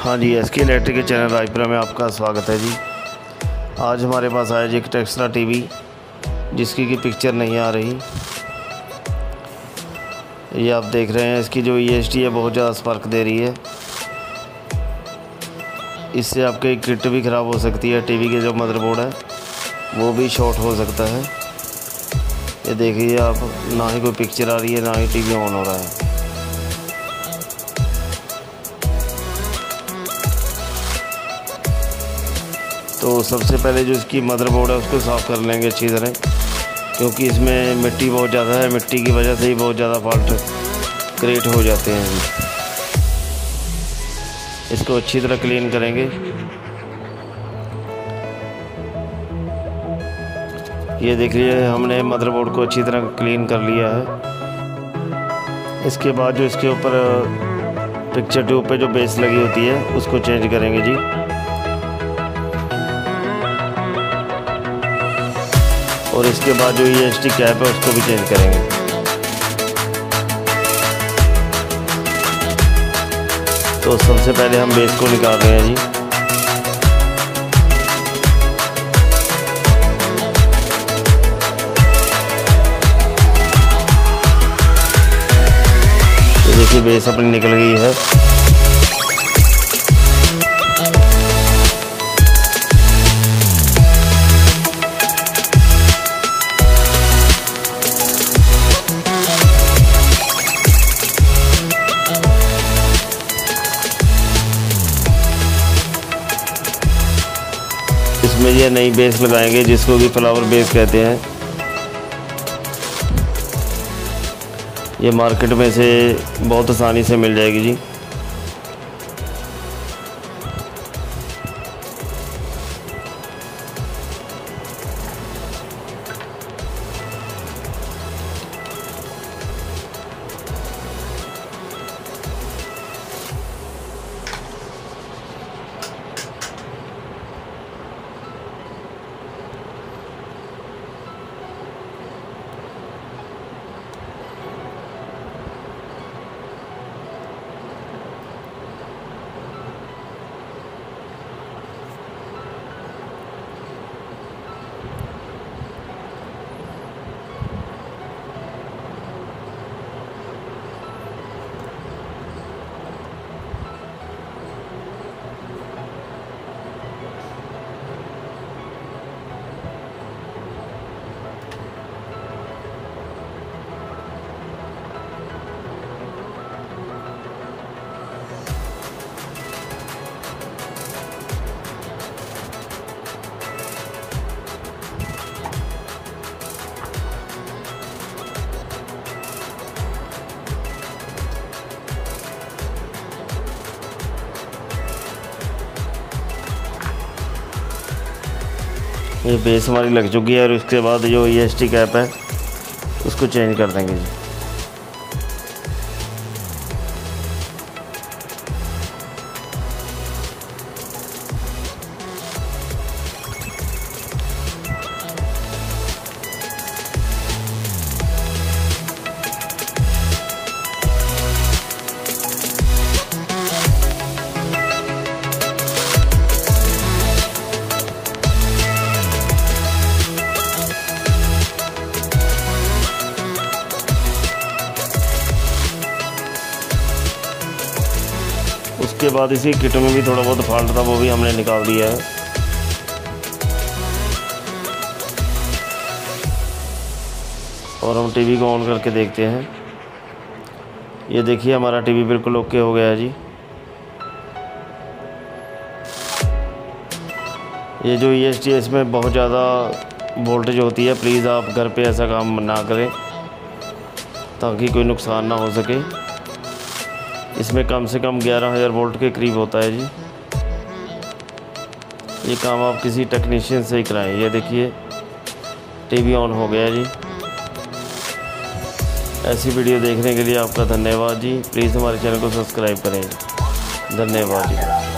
हाँ जी, SK electric के channel Rajpura में आपका स्वागत है जी। आज हमारे पास आया जी एक टेक्सला टीवी जिसकी की पिक्चर नहीं आ रही। ये आप देख रहे हैं, इसकी जो ESD है बहुत ज़्यादा स्पार्क दे रही है। इससे आपके किट भी ख़राब हो सकती है। टीवी के जो मदरबोर्ड है वो भी शॉर्ट हो सकता है। ये देखिए आप, ना ही कोई पिक्चर आ रही है ना ही टीवी ऑन हो रहा है। तो सबसे पहले जो इसकी मदरबोर्ड है उसको साफ़ कर लेंगे अच्छी तरह, क्योंकि इसमें मिट्टी बहुत ज़्यादा है। मिट्टी की वजह से ही बहुत ज़्यादा फॉल्ट क्रिएट हो जाते हैं। इसको अच्छी तरह क्लीन करेंगे। ये देखिए, हमने मदरबोर्ड को अच्छी तरह क्लीन कर लिया है। इसके बाद जो इसके ऊपर पिक्चर ट्यूब पे जो बेस लगी होती है उसको चेंज करेंगे जी। और इसके बाद जो ESD कैप है उसको भी चेंज करेंगे। तो सबसे पहले हम बेस को निकाल रहे हैं जी। तो देखिए बेस अपनी निकल गई है। इसमें ये नई बेस लगाएंगे जिसको कि फ्लावर बेस कहते हैं। ये मार्केट में से बहुत आसानी से मिल जाएगी जी। ये बेस हमारी लग चुकी है और उसके बाद जो ESD कैप है उसको चेंज कर देंगे जी। उसके बाद इसी किट में भी थोड़ा बहुत फॉल्ट था, वो भी हमने निकाल दिया है। और हम टीवी को ऑन करके देखते हैं। ये देखिए हमारा टीवी बिल्कुल ओके हो गया है जी। ये जो ESD है इसमें बहुत ज़्यादा वोल्टेज होती है। प्लीज़ आप घर पे ऐसा काम ना करें ताकि कोई नुकसान ना हो सके। इसमें कम से कम 11,000 वोल्ट के करीब होता है जी। ये काम आप किसी टेक्नीशियन से ही कराएं। ये देखिए टीवी ऑन हो गया जी। ऐसी वीडियो देखने के लिए आपका धन्यवाद जी। प्लीज़ हमारे चैनल को सब्सक्राइब करें। धन्यवाद जी।